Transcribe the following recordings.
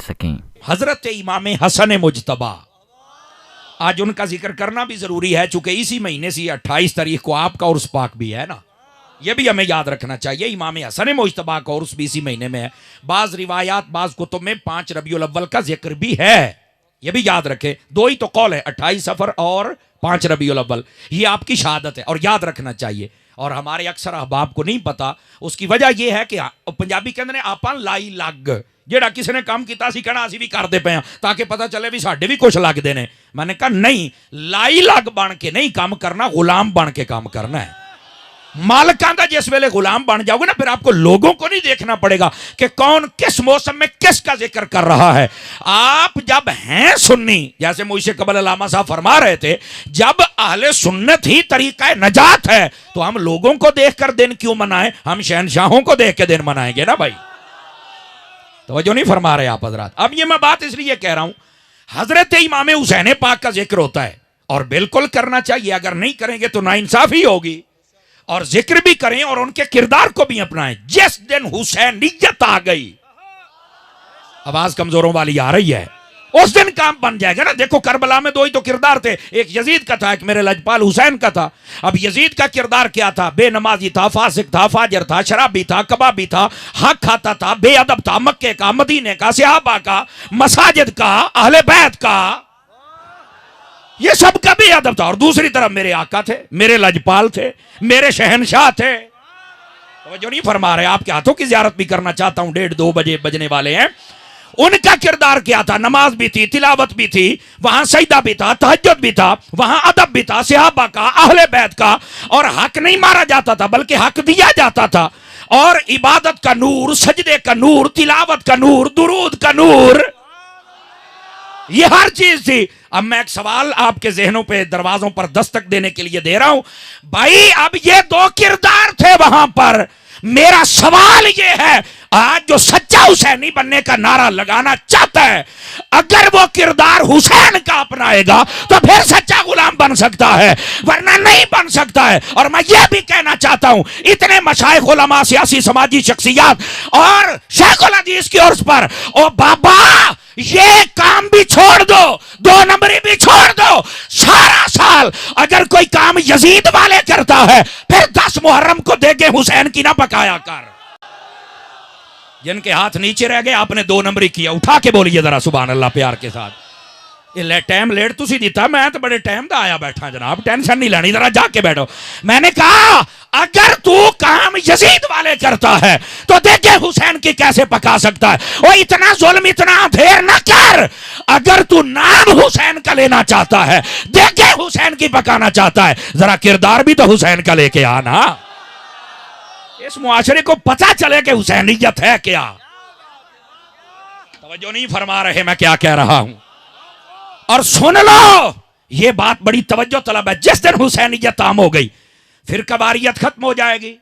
سکیں۔ حضرت امام حسن مجتبی، آج ان کا ذکر کرنا بھی ضروری ہے چونکہ اسی مہینے سے 28 تاریخ کو آپ کا عرس پاک بھی ہے نا، یہ بھی ہمیں یاد رکھنا چاہیے۔ امام حسن مجتبی کا عرس بھی اسی مہینے میں ہے۔ بعض روایات بعض کتب میں 5 ربیع الاول کا ذکر بھی ہے، یہ بھی یاد رکھیں۔ 2 ہی تو قول ہے، 28 صفر اور 5 ربیع الاول، یہ آپ کی شہادت ہے اور یاد رکھنا چاہیے۔ اور ہمارے اکثر احباب کو نہیں پتا، اس کی وجہ یہ ہے کہ پنجابی کہندے نے آپاں لائی لگ، جیڑا کسی نے کام کیتا سی کہنا اسی بھی کرتے پے ہیں تاکہ پتہ چلے بھی ساڈے بھی کچھ لگ دے نے۔ میں نے کہا نہیں، لائی لگ بن کے نہیں کام کرنا، غلام بن کے کام کرنا ہے۔ مالکاں دا جس ویلے غلام بن جاؤ گے نا، پھر آپ کو لوگوں کو نہیں دیکھنا پڑے گا کہ کون کس موسم میں کس کا ذکر کر رہا ہے۔ آپ جب ہیں سنی، جیسے مجھ سے قبل علامہ صاحب فرما رہے تھے، جب اہل سنت ہی طریقہ نجات ہے تو ہم لوگوں کو دیکھ کر دن کیوں منائیں؟ ہم شہنشاہوں کو دیکھ کے دن منائیں گے نا بھائی۔ توجہ نہیں فرما رہے آپ حضرات۔ اب یہ میں بات اس لیے کہہ رہا ہوں، حضرت امام حسین پاک کا ذکر ہوتا ہے اور بالکل کرنا چاہیے، اگر نہیں کریں گے تو ناانصافی ہوگی۔ اور ذکر بھی کریں اور ان کے کردار کو بھی اپنائیں۔ جس دن حسینیت آ گئی، آواز کمزوروں والی آ رہی ہے، اس دن کام بن جائے گا نا۔ دیکھو کربلا میں 2 ہی تو کردار تھے، ایک یزید کا تھا، ایک میرے لجپال حسین کا تھا۔ اب یزید کا کردار کیا تھا؟ بے نمازی تھا، فاسق تھا، فاجر تھا، شرابی تھا، کبابی تھا، حق کھاتا تھا، بے ادب تھا، مکے کا، مدینے کا، صحابہ کا، مساجد کا، اہل بیت کا، یہ سب کا بھی ادب تھا۔ اور دوسری طرف میرے آقا تھے، میرے لجپال تھے، میرے شہنشاہ تھے۔ توجہ نہیں فرما رہے، آپ کے ہاتھوں کی زیارت بھی کرنا چاہتا ہوں، 1:30-2 بجے بجنے والے ہیں۔ ان کا کردار کیا تھا؟ نماز بھی تھی، تلاوت بھی تھی، وہاں سجدہ بھی تھا، تہجد بھی تھا، وہاں ادب بھی تھا، صحابہ کا، اہل بیت کا، اور حق نہیں مارا جاتا تھا بلکہ حق دیا جاتا تھا۔ اور عبادت کا نور، سجدے کا نور، تلاوت کا نور، درود کا نور، یہ ہر چیز تھی۔ اب میں ایک سوال آپ کے ذہنوں پہ، دروازوں پر دستک دینے کے لیے دے رہا ہوں بھائی، اب یہ 2 کردار تھے وہاں پر۔ میرا سوال یہ ہے، آج جو سچا حسینی بننے کا نعرہ لگانا چاہتا ہے، اگر وہ کردار حسین کا اپنائے گا تو پھر سچا غلام بن سکتا ہے، ورنہ نہیں بن سکتا ہے۔ اور میں یہ بھی کہنا چاہتا ہوں، اتنے مشائخ، علماء، سیاسی، سماجی شخصیات اور شیخ الحدیث کی عرص پر، او بابا یہ کام بھی چھوڑ دو، 2 نمبری بھی چھوڑ دو۔ سارا سال اگر کوئی کام یزید والے کرتا ہے، پھر 10 محرم کو دیکھے حسین کی نہ پکایا کر۔ جن کے ہاتھ نیچے رہ گئے، آپ نے 2 نمبری کیا، اٹھا کے بولیے ذرا سبحان اللہ پیار کے ساتھ۔ یہ ٹائم لیٹ تو سی دیتا، میں تو بڑے ٹائم دا آیا بیٹھا جناب، ٹینشن نہیں لانی، ذرا جا کے بیٹھو۔ میں نے کہا اگر تو کام یزید والے کرتا ہے تو دیکھے حسین کی کیسے پکا سکتا ہے۔ وہ اتنا ظلم، اتنا دھیر نہ کر۔ اگر تو نام حسین کا لینا چاہتا ہے، دیکھے حسین کی پکانا چاہتا ہے، ذرا کردار بھی تو حسین کا لے کے آنا، اس معاشرے کو پتہ چلے کہ حسینیت ہے کیا۔ توجہ نہیں فرما رہے میں کیا کہہ رہا ہوں۔ اور سن لو، یہ بات بڑی توجہ طلب ہے، جس دن حسینیت عام ہو گئی پھر کباریت ختم ہو جائے گی۔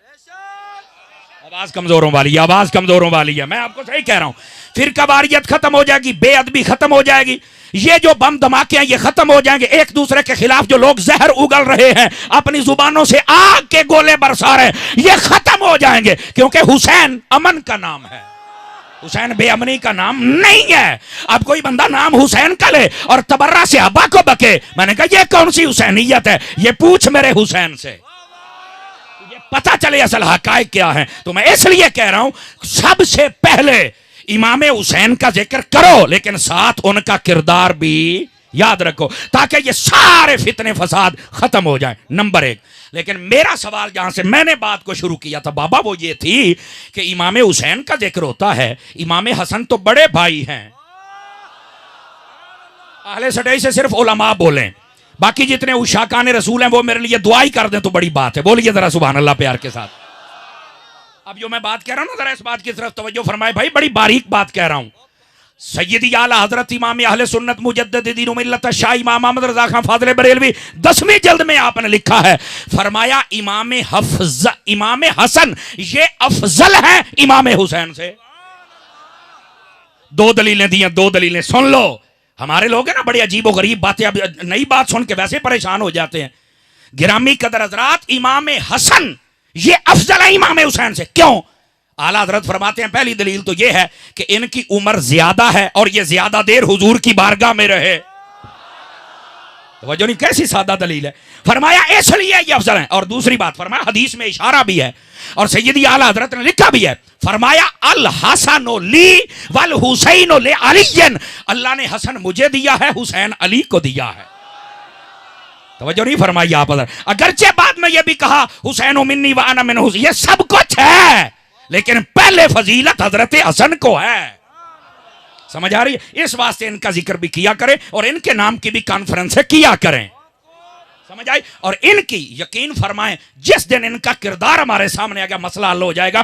آواز کمزوروں والی ہے، آواز کمزوروں والی ہے، میں آپ کو صحیح کہہ رہا ہوں۔ پھر کباریت ختم ہو جائے گی، بے ادبی ختم ہو جائے گی، یہ جو بم دھماکے ہیں یہ ختم ہو جائیں گے، ایک دوسرے کے خلاف جو لوگ زہر اگل رہے ہیں، اپنی زبانوں سے آگ کے گولے برسا رہے ہیں، یہ ختم ہو جائیں گے، کیونکہ حسین امن کا نام ہے، حسین بے امنی کا نام نہیں ہے۔ اب کوئی بندہ نام حسین کا لے اور تبرہ صحابہ کو بکے، میں نے کہا یہ کون سی حسینیت ہے؟ یہ پوچھ میرے حسین سے، پتہ چلے اصل حقائق کیا ہیں۔ تو میں اس لیے کہہ رہا ہوں، سب سے پہلے امام حسین کا ذکر کرو، لیکن ساتھ ان کا کردار بھی یاد رکھو، تاکہ یہ سارے فتنے فساد ختم ہو جائیں۔ نمبر 1۔ لیکن میرا سوال جہاں سے میں نے بات کو شروع کیا تھا بابا، وہ یہ تھی کہ امام حسین کا ذکر ہوتا ہے، امام حسن تو بڑے بھائی ہیں، اہل سٹائی سے صرف علماء بولیں، باقی جتنے عشاقان رسول ہیں وہ میرے لیے دعا ہی کر دیں تو بڑی بات ہے۔ بولیے ذرا سبحان اللہ پیار کے ساتھ۔ اب جو میں بات کہہ رہا ہوں نا، ذرا اس بات کی طرف توجہ فرمائے بھائی، بڑی باریک بات کہہ رہا ہوں۔ سیدی اعلیٰ حضرت امام اہل سنت مجدد دین و ملت شاہ امام محمد رضا خان فاضل بریلوی 10ویں جلد میں آپ نے لکھا ہے، فرمایا امام حسن یہ افضل ہیں امام حسین سے۔ 2 دلیلیں دیا، 2 دلیلیں سن لو۔ ہمارے لوگ ہیں نا بڑی عجیب و غریب باتیں، اب نئی بات سن کے ویسے پریشان ہو جاتے ہیں۔ گرامی قدر حضرات، امام حسن یہ افضل ہے امام حسین سے۔ کیوں؟ اعلیٰ حضرت فرماتے ہیں پہلی دلیل تو یہ ہے کہ ان کی عمر زیادہ ہے اور یہ زیادہ دیر حضور کی بارگاہ میں رہے. توجہ نہیں، کیسی سادہ دلیل ہے. فرمایا اس لیے یہ افضل ہیں. اور دوسری بات فرمایا حدیث میں اشارہ بھی ہے اور سیدی اعلیٰ حضرت نے لکھا بھی ہے، فرمایا الحسن لی والحسین لعلی، اللہ نے حسن مجھے دیا ہے، حسین علی کو دیا ہے. توجہ نہیں فرمائی آپ حضرت. اگرچہ بعد میں یہ بھی کہا حسین منی وانا من حسین، یہ سب کچھ ہے لیکن پہلے فضیلت حضرت حسن کو ہے. سمجھ آ رہی ہے؟ اس واسطے ان کا ذکر بھی کیا کریں اور ان کے نام کی بھی کانفرنس کیا کریں. سمجھ آئی؟ اور ان کی یقین فرمائیں جس دن ان کا کردار ہمارے سامنے آ گیا مسئلہ حل ہو جائے گا.